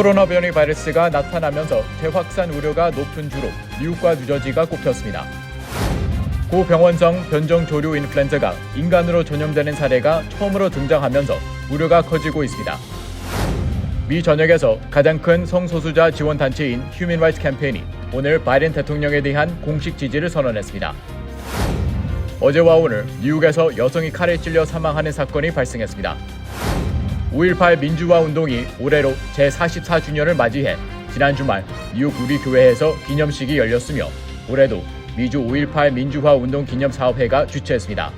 코로나 변이 바이러스가 나타나면서 재확산 우려가 높은 주로 뉴욕과 뉴저지가 꼽혔습니다. 고병원성 변종 조류 인플루엔자가 인간으로 전염되는 사례가 처음으로 등장하면서 우려가 커지고 있습니다. 미 전역에서 가장 큰 성소수자 지원 단체인 휴먼 라이츠 캠페인이 오늘 바이든 대통령에 대한 공식 지지를 선언했습니다. 어제와 오늘 뉴욕에서 여성이 칼에 찔려 사망하는 사건이 발생했습니다. 5.18 민주화 운동이 올해로 제44주년을 맞이해 지난 주말 뉴욕 우리교회에서 기념식이 열렸으며 올해도 미주 5.18 민주화 운동 기념사업회가 주최했습니다.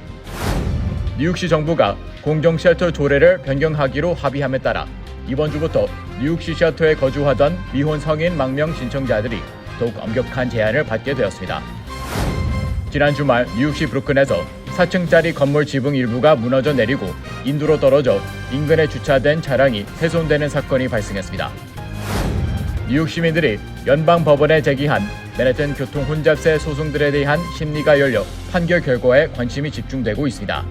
뉴욕시 정부가 공정 쉘터 조례를 변경하기로 합의함에 따라 이번 주부터 뉴욕시 쉘터에 거주하던 미혼 성인 망명 신청자들이 더욱 엄격한 제한을 받게 되었습니다. 지난 주말 뉴욕시 브루클린에서 4층짜리 건물 지붕 일부가 무너져 내리고 인도로 떨어져 인근에 주차된 차량이 훼손되는 사건이 발생했습니다. 뉴욕 시민들이 연방 법원에 제기한 맨해튼 교통 혼잡세 소송들에 대한 심리가 열려 판결 결과에 관심이 집중되고 있습니다.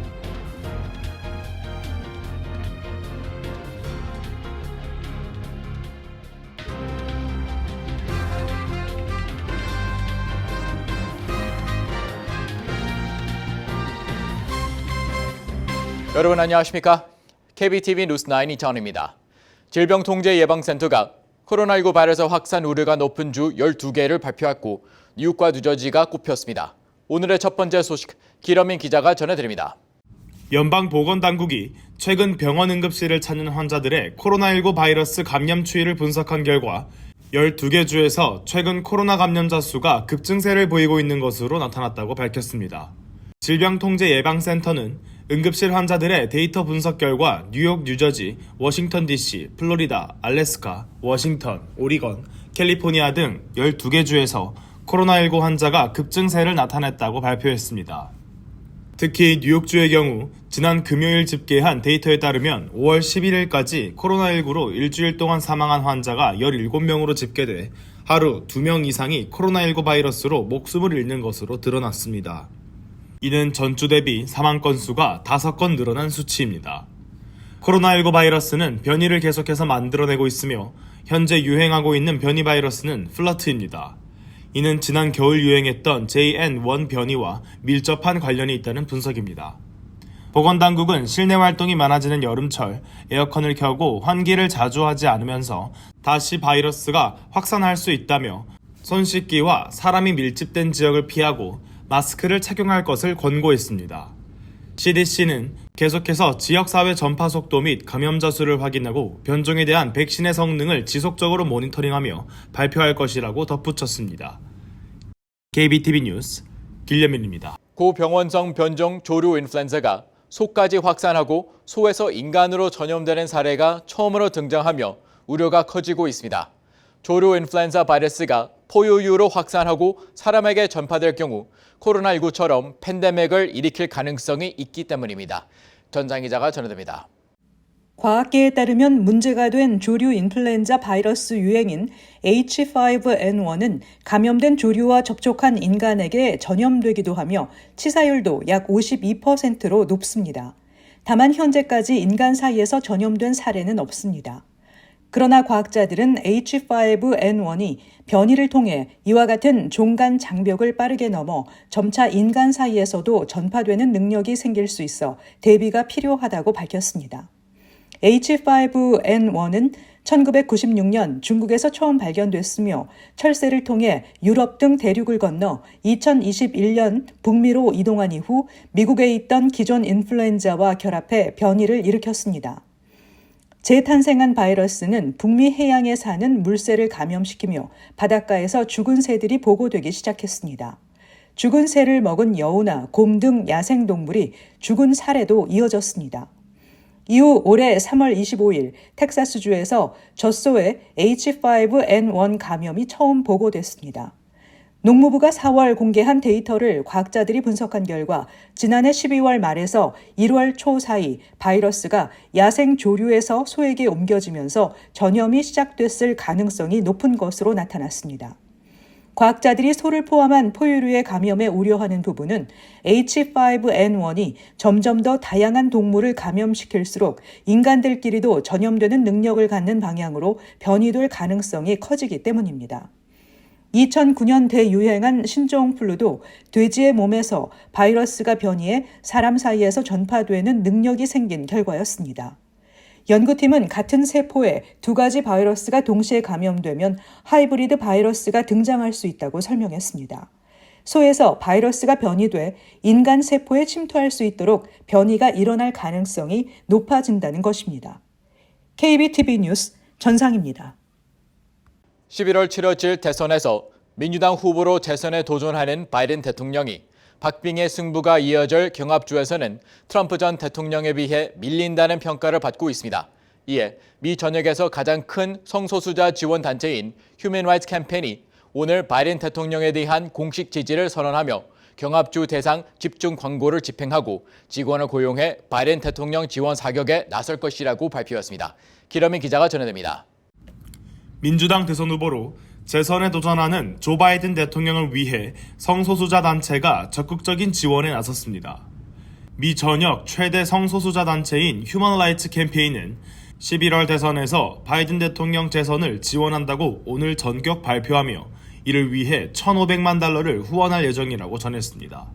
여러분 안녕하십니까? KBTV 뉴스9 이창훈입니다. 질병통제예방센터가 코로나19 바이러스 확산 우려가 높은 주 12개를 발표했고 뉴욕과 뉴저지가 꼽혔습니다. 오늘의 첫 번째 소식 기러민 기자가 전해드립니다. 연방보건당국이 최근 병원 응급실을 찾는 환자들의 코로나19 바이러스 감염 추이를 분석한 결과 12개 주에서 최근 코로나 감염자 수가 급증세를 보이고 있는 것으로 나타났다고 밝혔습니다. 질병통제예방센터는 응급실 환자들의 데이터 분석 결과 뉴욕, 뉴저지, 워싱턴 DC, 플로리다, 알래스카, 워싱턴, 오리건, 캘리포니아 등 12개 주에서 코로나19 환자가 급증세를 나타냈다고 발표했습니다. 특히 뉴욕주의 경우 지난 금요일 집계한 데이터에 따르면 5월 11일까지 코로나19로 일주일 동안 사망한 환자가 17명으로 집계돼 하루 2명 이상이 코로나19 바이러스로 목숨을 잃는 것으로 드러났습니다. 이는 전주 대비 사망 건수가 5건 늘어난 수치입니다. 코로나19 바이러스는 변이를 계속해서 만들어내고 있으며 현재 유행하고 있는 변이 바이러스는 플러트입니다. 이는 지난 겨울 유행했던 JN1 변이와 밀접한 관련이 있다는 분석입니다. 보건당국은 실내 활동이 많아지는 여름철 에어컨을 켜고 환기를 자주 하지 않으면서 다시 바이러스가 확산할 수 있다며 손 씻기와 사람이 밀집된 지역을 피하고 마스크를 착용할 것을 권고했습니다. CDC는 계속해서 지역사회 전파 속도 및 감염자 수를 확인하고 변종에 대한 백신의 성능을 지속적으로 모니터링하며 발표할 것이라고 덧붙였습니다. KBTV 뉴스 길려민입니다. 고병원성 변종 조류 인플루엔자가 소까지 확산하고 소에서 인간으로 전염되는 사례가 처음으로 등장하며 우려가 커지고 있습니다. 조류 인플루엔자 바이러스가 포유류로 확산하고 사람에게 전파될 경우 코로나19처럼 팬데믹을 일으킬 가능성이 있기 때문입니다. 전장 기자가 전해드립니다. 과학계에 따르면 문제가 된 조류 인플루엔자 바이러스 유행인 H5N1은 감염된 조류와 접촉한 인간에게 전염되기도 하며 치사율도 약 52%로 높습니다. 다만 현재까지 인간 사이에서 전염된 사례는 없습니다. 그러나 과학자들은 H5N1이 변이를 통해 이와 같은 종간 장벽을 빠르게 넘어 점차 인간 사이에서도 전파되는 능력이 생길 수 있어 대비가 필요하다고 밝혔습니다. H5N1은 1996년 중국에서 처음 발견됐으며 철새를 통해 유럽 등 대륙을 건너 2021년 북미로 이동한 이후 미국에 있던 기존 인플루엔자와 결합해 변이를 일으켰습니다. 재탄생한 바이러스는 북미 해양에 사는 물새를 감염시키며 바닷가에서 죽은 새들이 보고되기 시작했습니다. 죽은 새를 먹은 여우나 곰 등 야생동물이 죽은 사례도 이어졌습니다. 이후 올해 3월 25일 텍사스주에서 젖소에 H5N1 감염이 처음 보고됐습니다. 농무부가 4월 공개한 데이터를 과학자들이 분석한 결과 지난해 12월 말에서 1월 초 사이 바이러스가 야생 조류에서 소에게 옮겨지면서 전염이 시작됐을 가능성이 높은 것으로 나타났습니다. 과학자들이 소를 포함한 포유류의 감염에 우려하는 부분은 H5N1이 점점 더 다양한 동물을 감염시킬수록 인간들끼리도 전염되는 능력을 갖는 방향으로 변이될 가능성이 커지기 때문입니다. 2009년 대유행한 신종플루도 돼지의 몸에서 바이러스가 변이해 사람 사이에서 전파되는 능력이 생긴 결과였습니다. 연구팀은 같은 세포에 두 가지 바이러스가 동시에 감염되면 하이브리드 바이러스가 등장할 수 있다고 설명했습니다. 소에서 바이러스가 변이돼 인간 세포에 침투할 수 있도록 변이가 일어날 가능성이 높아진다는 것입니다. KBTV 뉴스 전상입니다. 11월 치러질 대선에서 민주당 후보로 재선에 도전하는 바이든 대통령이 박빙의 승부가 이어질 경합주에서는 트럼프 전 대통령에 비해 밀린다는 평가를 받고 있습니다. 이에 미 전역에서 가장 큰 성소수자 지원 단체인 휴먼 라이츠 캠페인이 오늘 바이든 대통령에 대한 공식 지지를 선언하며 경합주 대상 집중 광고를 집행하고 직원을 고용해 바이든 대통령 지원 사격에 나설 것이라고 발표했습니다. 기러민 기자가 전해드립니다. 민주당 대선 후보로 재선에 도전하는 조 바이든 대통령을 위해 성소수자 단체가 적극적인 지원에 나섰습니다. 미 전역 최대 성소수자 단체인 휴먼 라이츠 캠페인은 11월 대선에서 바이든 대통령 재선을 지원한다고 오늘 전격 발표하며 이를 위해 $1,500만 후원할 예정이라고 전했습니다.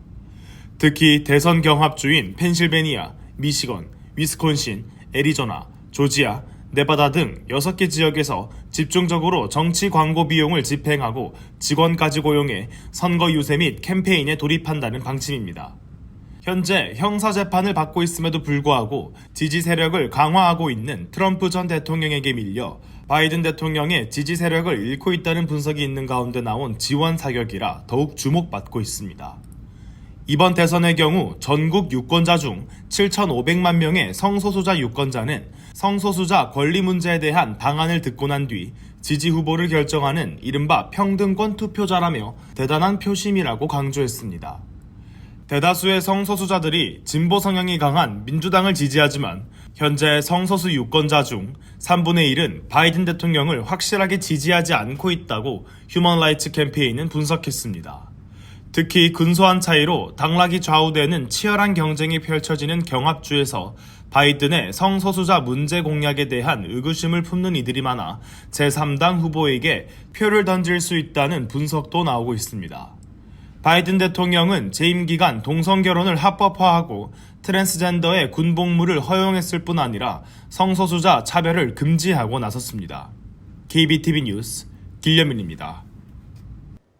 특히 대선 경합주인 펜실베니아, 미시건, 위스콘신, 애리조나, 조지아, 네바다 등 6개 지역에서 집중적으로 정치 광고 비용을 집행하고 직원까지 고용해 선거 유세 및 캠페인에 돌입한다는 방침입니다. 현재 형사재판을 받고 있음에도 불구하고 지지 세력을 강화하고 있는 트럼프 전 대통령에게 밀려 바이든 대통령의 지지 세력을 잃고 있다는 분석이 있는 가운데 나온 지원 사격이라 더욱 주목받고 있습니다. 이번 대선의 경우 전국 유권자 중 7,500만 명의 성소수자 유권자는 성소수자 권리 문제에 대한 방안을 듣고 난 뒤 지지 후보를 결정하는 이른바 평등권 투표자라며 대단한 표심이라고 강조했습니다. 대다수의 성소수자들이 진보 성향이 강한 민주당을 지지하지만 현재 성소수 유권자 중 3분의 1은 바이든 대통령을 확실하게 지지하지 않고 있다고 휴먼 라이츠 캠페인은 분석했습니다. 특히 근소한 차이로 당락이 좌우되는 치열한 경쟁이 펼쳐지는 경합주에서 바이든의 성소수자 문제 공약에 대한 의구심을 품는 이들이 많아 제3당 후보에게 표를 던질 수 있다는 분석도 나오고 있습니다. 바이든 대통령은 재임 기간 동성결혼을 합법화하고 트랜스젠더의 군복무를 허용했을 뿐 아니라 성소수자 차별을 금지하고 나섰습니다. KBTV 뉴스 길려민입니다.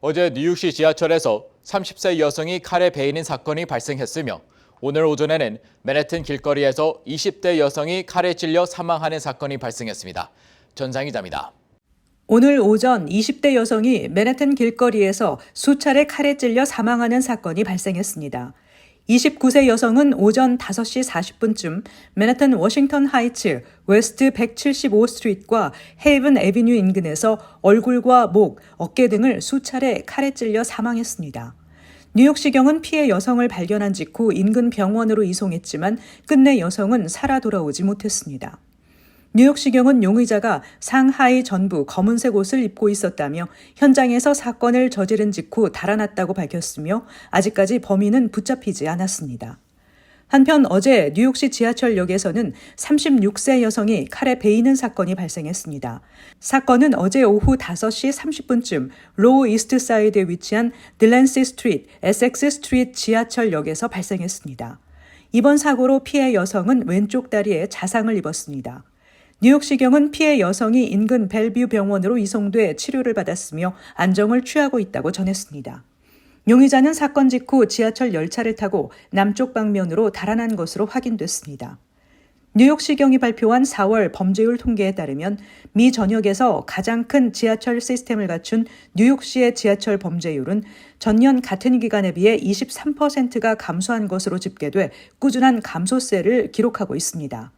어제 뉴욕시 지하철에서 30세 여성이 칼에 베이는 사건이 발생했으며 오늘 오전에는 맨해튼 길거리에서 20대 여성이 칼에 찔려 사망하는 사건이 발생했습니다. 전상 기자입니다. 오늘 오전 20대 여성이 맨해튼 길거리에서 수차례 칼에 찔려 사망하는 사건이 발생했습니다. 29세 여성은 오전 5시 40분쯤 맨해튼 워싱턴 하이츠 웨스트 175스트리트과 헤이븐 애비뉴 인근에서 얼굴과 목, 어깨 등을 수차례 칼에 찔려 사망했습니다. 뉴욕시경은 피해 여성을 발견한 직후 인근 병원으로 이송했지만 끝내 여성은 살아 돌아오지 못했습니다. 뉴욕시경은 용의자가 상하이 전부 검은색 옷을 입고 있었다며 현장에서 사건을 저지른 직후 달아났다고 밝혔으며 아직까지 범인은 붙잡히지 않았습니다. 한편 어제 뉴욕시 지하철역에서는 36세 여성이 칼에 베이는 사건이 발생했습니다. 사건은 어제 오후 5시 30분쯤 로우 이스트 사이드에 위치한 딜랜시 스트리트, 에섹스 스트리트 지하철역에서 발생했습니다. 이번 사고로 피해 여성은 왼쪽 다리에 자상을 입었습니다. 뉴욕시경은 피해 여성이 인근 벨뷰 병원으로 이송돼 치료를 받았으며 안정을 취하고 있다고 전했습니다. 용의자는 사건 직후 지하철 열차를 타고 남쪽 방면으로 달아난 것으로 확인됐습니다. 뉴욕시경이 발표한 4월 범죄율 통계에 따르면 미 전역에서 가장 큰 지하철 시스템을 갖춘 뉴욕시의 지하철 범죄율은 전년 같은 기간에 비해 23%가 감소한 것으로 집계돼 꾸준한 감소세를 기록하고 있습니다.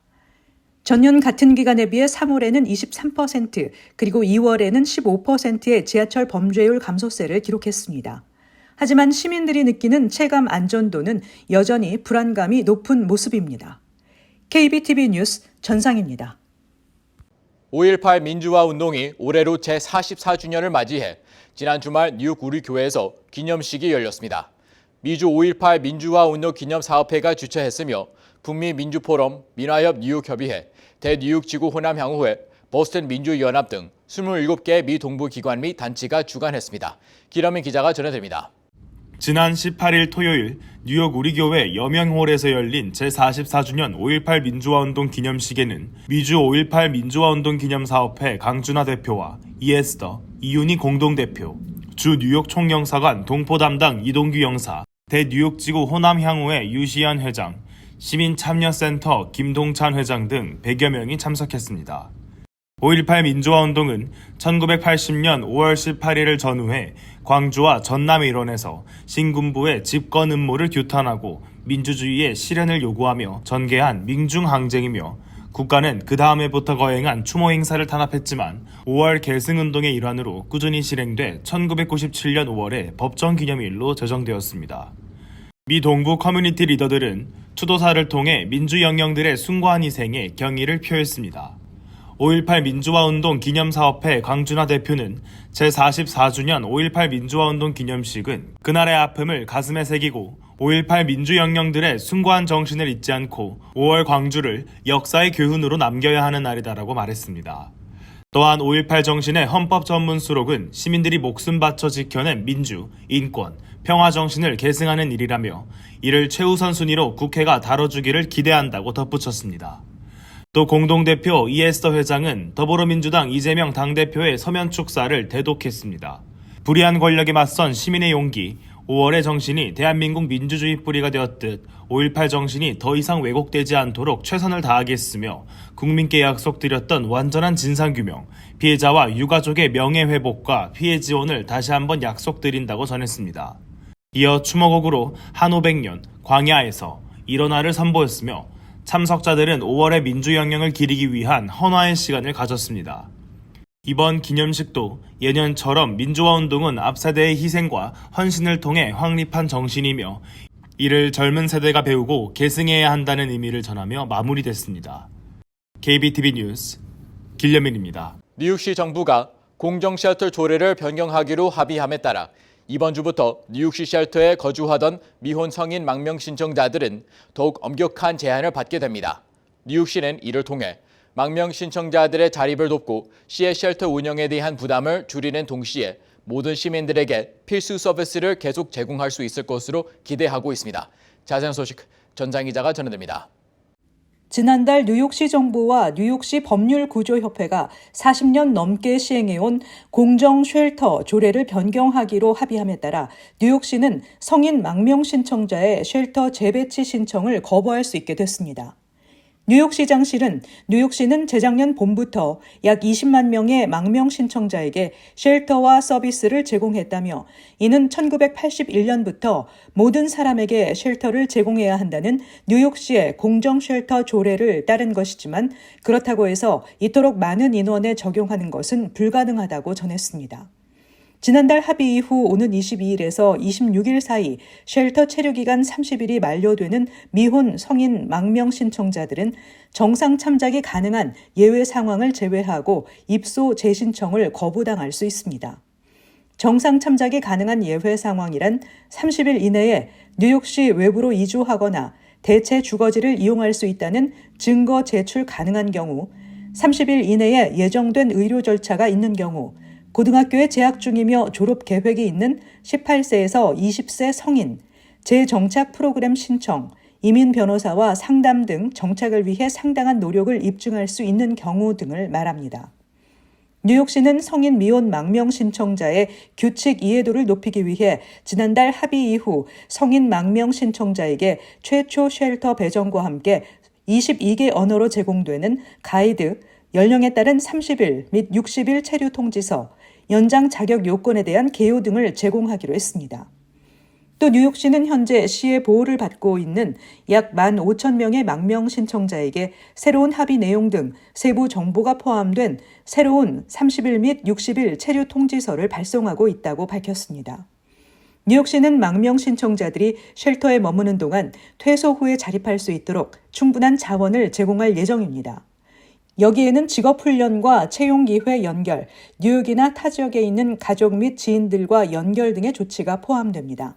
전년 같은 기간에 비해 3월에는 23%, 그리고 2월에는 15%의 지하철 범죄율 감소세를 기록했습니다. 하지만 시민들이 느끼는 체감 안전도는 여전히 불안감이 높은 모습입니다. KBTV 뉴스 전상입니다. 5.18 민주화 운동이 올해로 제44주년을 맞이해 지난 주말 뉴욕 우리 교회에서 기념식이 열렸습니다. 미주 5.18 민주화 운동 기념사업회가 주최했으며 북미 민주포럼, 민화협 뉴욕협의회, 대뉴욕 지구 호남 향후회, 보스턴 민주연합 등 27개 미 동부 기관 및 단체가 주관했습니다. 기러민 기자가 전해드립니다. 지난 18일 토요일 뉴욕 우리교회 여명홀에서 열린 제44주년 5.18 민주화운동 기념식에는 미주 5.18 민주화운동 기념사업회 강준하 대표와 이에스더, 이윤희 공동대표, 주 뉴욕 총영사관 동포 담당 이동규 영사, 대뉴욕지구 호남향후회 유시안 회장, 시민참여센터 김동찬 회장 등 100여 명이 참석했습니다. 5.18 민주화운동은 1980년 5월 18일을 전후해 광주와 전남 일원에서 신군부의 집권 음모를 규탄하고 민주주의의 실현을 요구하며 전개한 민중항쟁이며 국가는 그 다음 해부터 거행한 추모 행사를 탄압했지만 5월 계승운동의 일환으로 꾸준히 실행돼 1997년 5월에 법정기념일로 제정되었습니다. 미 동부 커뮤니티 리더들은 추도사를 통해 민주영령들의 숭고한 희생에 경의를 표했습니다. 5.18 민주화운동 기념사업회 강준하 대표는 제44주년 5.18 민주화운동 기념식은 그날의 아픔을 가슴에 새기고 5.18 민주영령들의 숭고한 정신을 잊지 않고 5월 광주를 역사의 교훈으로 남겨야 하는 날이다라고 말했습니다. 또한 5.18 정신의 헌법 전문 수록은 시민들이 목숨 바쳐 지켜낸 민주, 인권, 평화 정신을 계승하는 일이라며 이를 최우선 순위로 국회가 다뤄주기를 기대한다고 덧붙였습니다. 또 공동대표 이에스더 회장은 더불어민주당 이재명 당대표의 서면 축사를 대독했습니다. 불의한 권력에 맞선 시민의 용기, 5월의 정신이 대한민국 민주주의 뿌리가 되었듯 5.18 정신이 더 이상 왜곡되지 않도록 최선을 다하겠으며 국민께 약속드렸던 완전한 진상규명, 피해자와 유가족의 명예회복과 피해 지원을 다시 한번 약속드린다고 전했습니다. 이어 추모곡으로 한 500년 광야에서 일어나를 선보였으며 참석자들은 5월의 민주영령을 기리기 위한 헌화의 시간을 가졌습니다. 이번 기념식도 예년처럼 민주화운동은 앞세대의 희생과 헌신을 통해 확립한 정신이며 이를 젊은 세대가 배우고 계승해야 한다는 의미를 전하며 마무리됐습니다. KBTV 뉴스 길려민입니다. 뉴욕시 정부가 공정 쉘터 조례를 변경하기로 합의함에 따라 이번 주부터 뉴욕시 쉘터에 거주하던 미혼 성인 망명 신청자들은 더욱 엄격한 제한을 받게 됩니다. 뉴욕시는 이를 통해 망명 신청자들의 자립을 돕고 시의 쉘터 운영에 대한 부담을 줄이는 동시에 모든 시민들에게 필수 서비스를 계속 제공할 수 있을 것으로 기대하고 있습니다. 자세한 소식 전장 기자가 전해드립니다. 지난달 뉴욕시 정부와 뉴욕시 법률구조협회가 40년 넘게 시행해온 공정 쉘터 조례를 변경하기로 합의함에 따라 뉴욕시는 성인 망명 신청자의 쉘터 재배치 신청을 거부할 수 있게 됐습니다. 뉴욕시장실은 뉴욕시는 재작년 봄부터 약 20만 명의 망명 신청자에게 쉘터와 서비스를 제공했다며 이는 1981년부터 모든 사람에게 쉘터를 제공해야 한다는 뉴욕시의 공정 쉘터 조례를 따른 것이지만 그렇다고 해서 이토록 많은 인원에 적용하는 것은 불가능하다고 전했습니다. 지난달 합의 이후 오는 22일에서 26일 사이 쉘터 체류기간 30일이 만료되는 미혼 성인 망명 신청자들은 정상 참작이 가능한 예외 상황을 제외하고 입소 재신청을 거부당할 수 있습니다. 정상 참작이 가능한 예외 상황이란 30일 이내에 뉴욕시 외부로 이주하거나 대체 주거지를 이용할 수 있다는 증거 제출 가능한 경우, 30일 이내에 예정된 의료 절차가 있는 경우, 고등학교에 재학 중이며 졸업 계획이 있는 18세에서 20세 성인, 재정착 프로그램 신청, 이민 변호사와 상담 등 정착을 위해 상당한 노력을 입증할 수 있는 경우 등을 말합니다. 뉴욕시는 성인 미혼 망명 신청자의 규칙 이해도를 높이기 위해 지난달 합의 이후 성인 망명 신청자에게 최초 쉘터 배정과 함께 22개 언어로 제공되는 가이드, 연령에 따른 30일 및 60일 체류 통지서, 연장 자격 요건에 대한 개요 등을 제공하기로 했습니다. 또 뉴욕시는 현재 시의 보호를 받고 있는 약 15,000명의 망명 신청자에게 새로운 합의 내용 등 세부 정보가 포함된 새로운 30일 및 60일 체류 통지서를 발송하고 있다고 밝혔습니다. 뉴욕시는 망명 신청자들이 쉘터에 머무는 동안 퇴소 후에 자립할 수 있도록 충분한 자원을 제공할 예정입니다. 여기에는 직업훈련과 채용기회 연결, 뉴욕이나 타 지역에 있는 가족 및 지인들과 연결 등의 조치가 포함됩니다.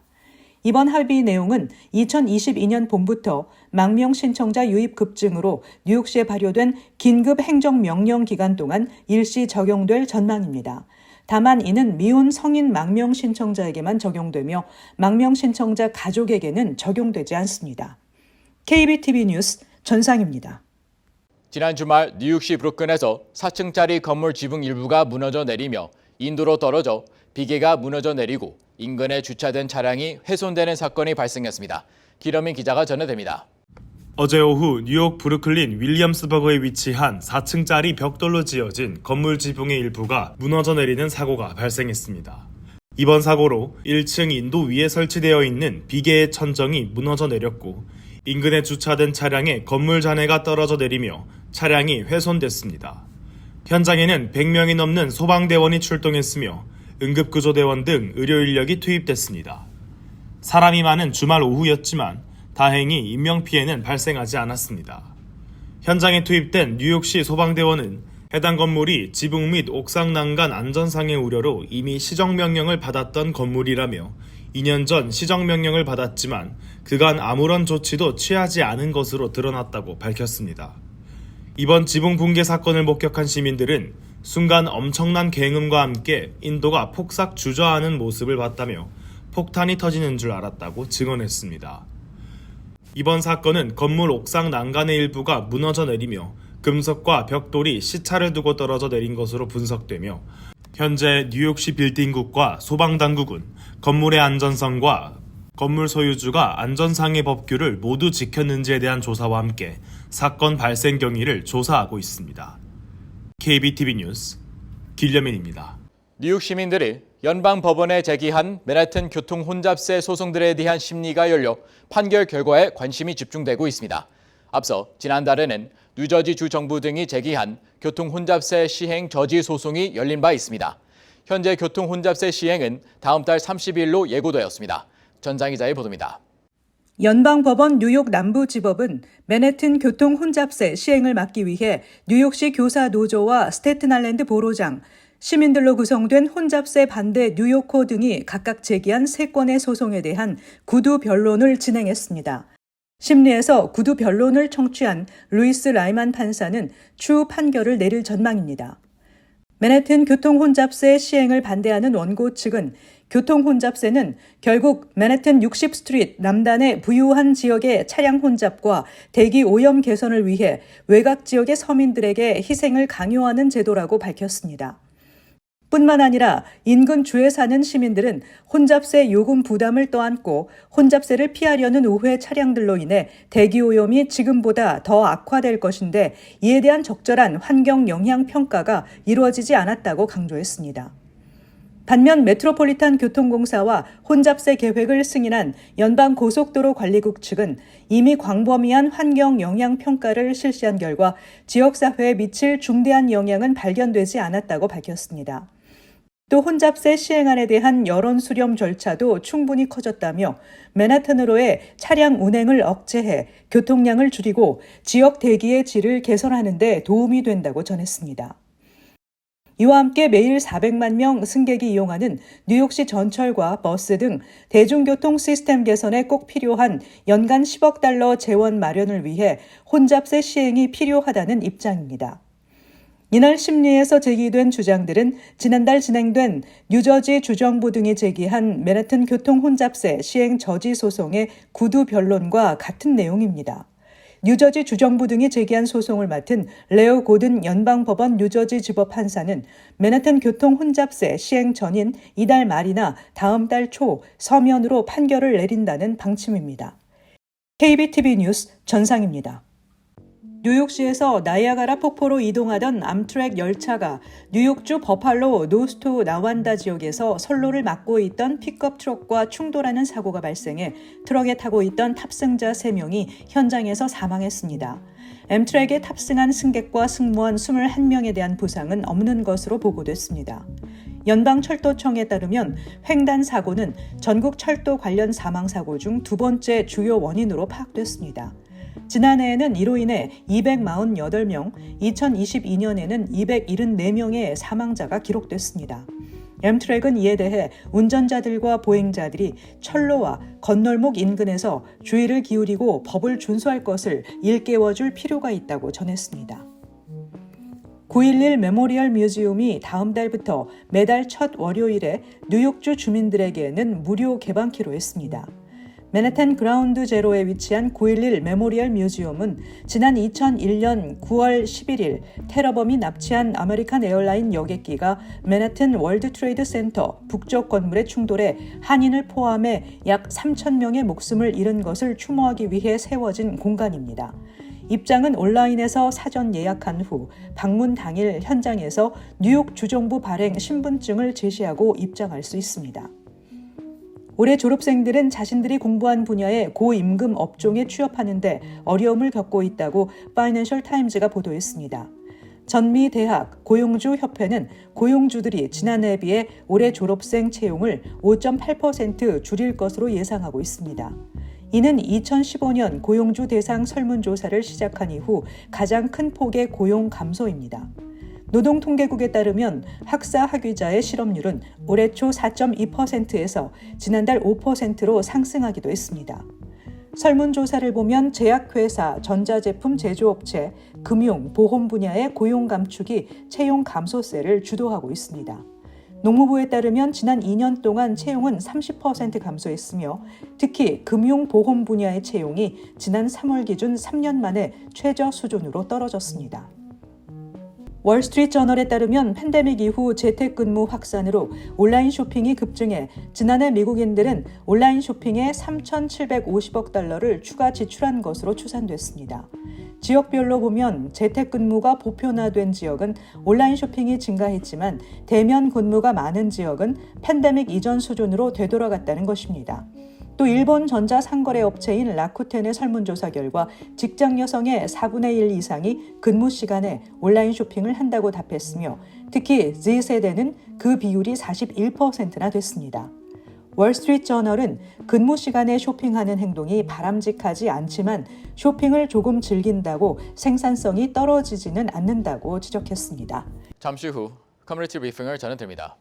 이번 합의 내용은 2022년 봄부터 망명 신청자 유입 급증으로 뉴욕시에 발효된 긴급 행정명령 기간 동안 일시 적용될 전망입니다. 다만 이는 미혼 성인 망명 신청자에게만 적용되며 망명 신청자 가족에게는 적용되지 않습니다. KBTV 뉴스 전상입니다. 지난 주말 뉴욕시 브루클린에서 4층짜리 건물 지붕 일부가 무너져 내리며 인도로 떨어져 비계가 무너져 내리고 인근에 주차된 차량이 훼손되는 사건이 발생했습니다. 기러민 기자가 전해드립니다. 어제 오후 뉴욕 브루클린 윌리엄스버그에 위치한 4층짜리 벽돌로 지어진 건물 지붕의 일부가 무너져 내리는 사고가 발생했습니다. 이번 사고로 1층 인도 위에 설치되어 있는 비계의 천정이 무너져 내렸고 인근에 주차된 차량에 건물 잔해가 떨어져 내리며 차량이 훼손됐습니다. 현장에는 100명이 넘는 소방대원이 출동했으며 응급구조대원 등 의료 인력이 투입됐습니다. 사람이 많은 주말 오후였지만 다행히 인명피해는 발생하지 않았습니다. 현장에 투입된 뉴욕시 소방대원은 해당 건물이 지붕 및 옥상 난간 안전상의 우려로 이미 시정명령을 받았던 건물이라며 2년 전 시정명령을 받았지만 그간 아무런 조치도 취하지 않은 것으로 드러났다고 밝혔습니다. 이번 지붕 붕괴 사건을 목격한 시민들은 순간 엄청난 굉음과 함께 인도가 폭삭 주저하는 모습을 봤다며 폭탄이 터지는 줄 알았다고 증언했습니다. 이번 사건은 건물 옥상 난간의 일부가 무너져 내리며 금속과 벽돌이 시차를 두고 떨어져 내린 것으로 분석되며 현재 뉴욕시 빌딩국과 소방당국은 건물의 안전성과 건물 소유주가 안전상의 법규를 모두 지켰는지에 대한 조사와 함께 사건 발생 경위를 조사하고 있습니다. KBTV 뉴스 길려민입니다. 뉴욕 시민들이 연방법원에 제기한 맨해튼 교통 혼잡세 소송들에 대한 심리가 열려 판결 결과에 관심이 집중되고 있습니다. 앞서 지난달에는 뉴저지 주 정부 등이 제기한 교통 혼잡세 시행 저지 소송이 열린 바 있습니다. 현재 교통 혼잡세 시행은 다음 달 30일로 예고되었습니다. 전장 기자의 보도입니다. 연방법원 뉴욕 남부지법은 맨해튼 교통 혼잡세 시행을 막기 위해 뉴욕시 교사 노조와 스태튼 아일랜드 보로장, 시민들로 구성된 혼잡세 반대 뉴요커 등이 각각 제기한 3건의 소송에 대한 구두 변론을 진행했습니다. 심리에서 구두 변론을 청취한 루이스 라이만 판사는 추후 판결을 내릴 전망입니다. 맨해튼 교통 혼잡세 시행을 반대하는 원고 측은 교통 혼잡세는 결국 맨해튼 60스트리트 남단의 부유한 지역의 차량 혼잡과 대기 오염 개선을 위해 외곽 지역의 서민들에게 희생을 강요하는 제도라고 밝혔습니다. 뿐만 아니라 인근 주에 사는 시민들은 혼잡세 요금 부담을 떠안고 혼잡세를 피하려는 우회 차량들로 인해 대기 오염이 지금보다 더 악화될 것인데 이에 대한 적절한 환경 영향 평가가 이루어지지 않았다고 강조했습니다. 반면 메트로폴리탄 교통공사와 혼잡세 계획을 승인한 연방고속도로관리국 측은 이미 광범위한 환경 영향 평가를 실시한 결과 지역사회에 미칠 중대한 영향은 발견되지 않았다고 밝혔습니다. 또 혼잡세 시행안에 대한 여론 수렴 절차도 충분히 커졌다며 맨해튼으로의 차량 운행을 억제해 교통량을 줄이고 지역 대기의 질을 개선하는 데 도움이 된다고 전했습니다. 이와 함께 매일 400만 명 승객이 이용하는 뉴욕시 전철과 버스 등 대중교통 시스템 개선에 꼭 필요한 연간 10억 달러 재원 마련을 위해 혼잡세 시행이 필요하다는 입장입니다. 이날 심리에서 제기된 주장들은 지난달 진행된 뉴저지 주정부 등이 제기한 맨해튼 교통 혼잡세 시행 저지 소송의 구두 변론과 같은 내용입니다. 뉴저지 주정부 등이 제기한 소송을 맡은 레오 고든 연방법원 뉴저지 지법 판사는 맨해튼 교통 혼잡세 시행 전인 이달 말이나 다음 달 초 서면으로 판결을 내린다는 방침입니다. KBTV 뉴스 전상입니다. 뉴욕시에서 나이아가라 폭포로 이동하던 암트랙 열차가 뉴욕주 버팔로 노스토 나완다 지역에서 선로를 막고 있던 픽업 트럭과 충돌하는 사고가 발생해 트럭에 타고 있던 탑승자 3명이 현장에서 사망했습니다. 엠트랙에 탑승한 승객과 승무원 21명에 대한 부상은 없는 것으로 보고됐습니다. 연방철도청에 따르면 횡단 사고는 전국 철도 관련 사망 사고 중 2번째 주요 원인으로 파악됐습니다. 지난해에는 이로 인해 248명, 2022년에는 274명의 사망자가 기록됐습니다. 엠트랙은 이에 대해 운전자들과 보행자들이 철로와 건널목 인근에서 주의를 기울이고 법을 준수할 것을 일깨워줄 필요가 있다고 전했습니다. 9.11 메모리얼 뮤지엄이 다음 달부터 매달 첫 월요일에 뉴욕주 주민들에게는 무료 개방키로 했습니다. 맨해튼 그라운드 제로에 위치한 9.11 메모리얼 뮤지엄은 지난 2001년 9월 11일 테러범이 납치한 아메리칸 에어라인 여객기가 맨해튼 월드 트레이드 센터 북쪽 건물에 충돌해 한인을 포함해 약 3,000명의 목숨을 잃은 것을 추모하기 위해 세워진 공간입니다. 입장은 온라인에서 사전 예약한 후 방문 당일 현장에서 뉴욕 주정부 발행 신분증을 제시하고 입장할 수 있습니다. 올해 졸업생들은 자신들이 공부한 분야의 고임금 업종에 취업하는데 어려움을 겪고 있다고 파이낸셜 타임즈가 보도했습니다. 전미 대학 고용주 협회는 고용주들이 지난해에 비해 올해 졸업생 채용을 5.8% 줄일 것으로 예상하고 있습니다. 이는 2015년 고용주 대상 설문조사를 시작한 이후 가장 큰 폭의 고용 감소입니다. 노동통계국에 따르면 학사 학위자의 실업률은 올해 초 4.2%에서 지난달 5%로 상승하기도 했습니다. 설문조사를 보면 제약회사, 전자제품 제조업체, 금융, 보험 분야의 고용 감축이 채용 감소세를 주도하고 있습니다. 농무부에 따르면 지난 2년 동안 채용은 30% 감소했으며 특히 금융, 보험 분야의 채용이 지난 3월 기준 3년 만에 최저 수준으로 떨어졌습니다. 월스트리트저널에 따르면 팬데믹 이후 재택근무 확산으로 온라인 쇼핑이 급증해 지난해 미국인들은 온라인 쇼핑에 3,750억 달러를 추가 지출한 것으로 추산됐습니다. 지역별로 보면 재택근무가 보편화된 지역은 온라인 쇼핑이 증가했지만 대면 근무가 많은 지역은 팬데믹 이전 수준으로 되돌아갔다는 것입니다. 또 일본 전자상거래 업체인 라쿠텐의 설문조사 결과 직장 여성의 4분의 1 이상이 근무 시간에 온라인 쇼핑을 한다고 답했으며 특히 Z세대는 그 비율이 41%나 됐습니다. 월스트리트저널은 근무 시간에 쇼핑하는 행동이 바람직하지 않지만 쇼핑을 조금 즐긴다고 생산성이 떨어지지는 않는다고 지적했습니다. 잠시 후 커뮤니티 브리핑을 전해드립니다.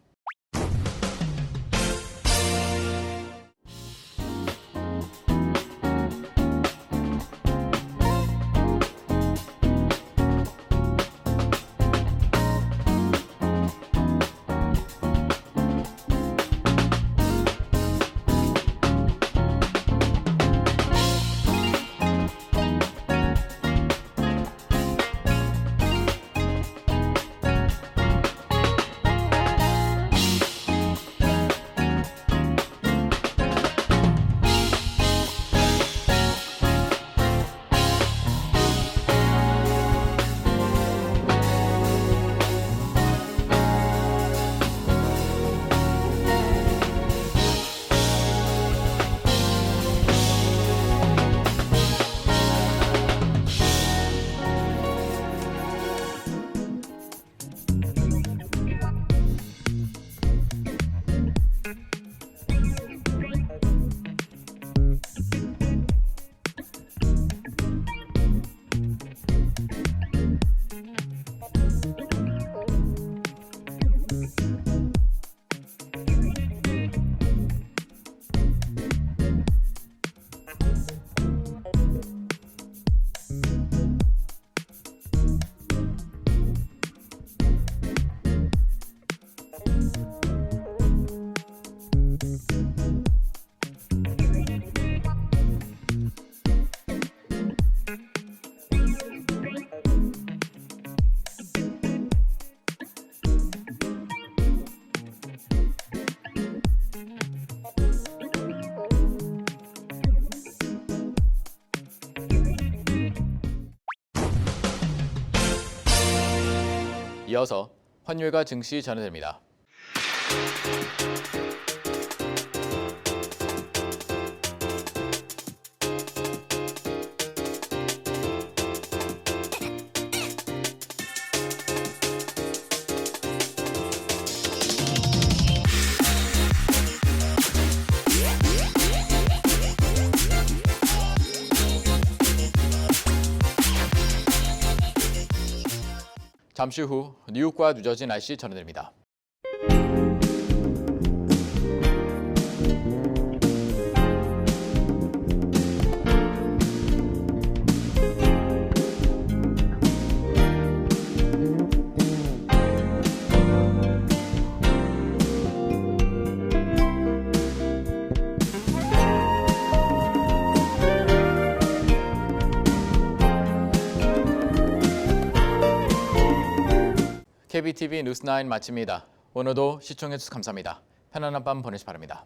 이어서 환율과 증시 전해드립니다. 잠시 후 뉴욕과 뉴저지 날씨 전해드립니다. KBTV 뉴스9 마칩니다. 오늘도 시청해주셔서 감사합니다. 편안한 밤 보내시 바랍니다.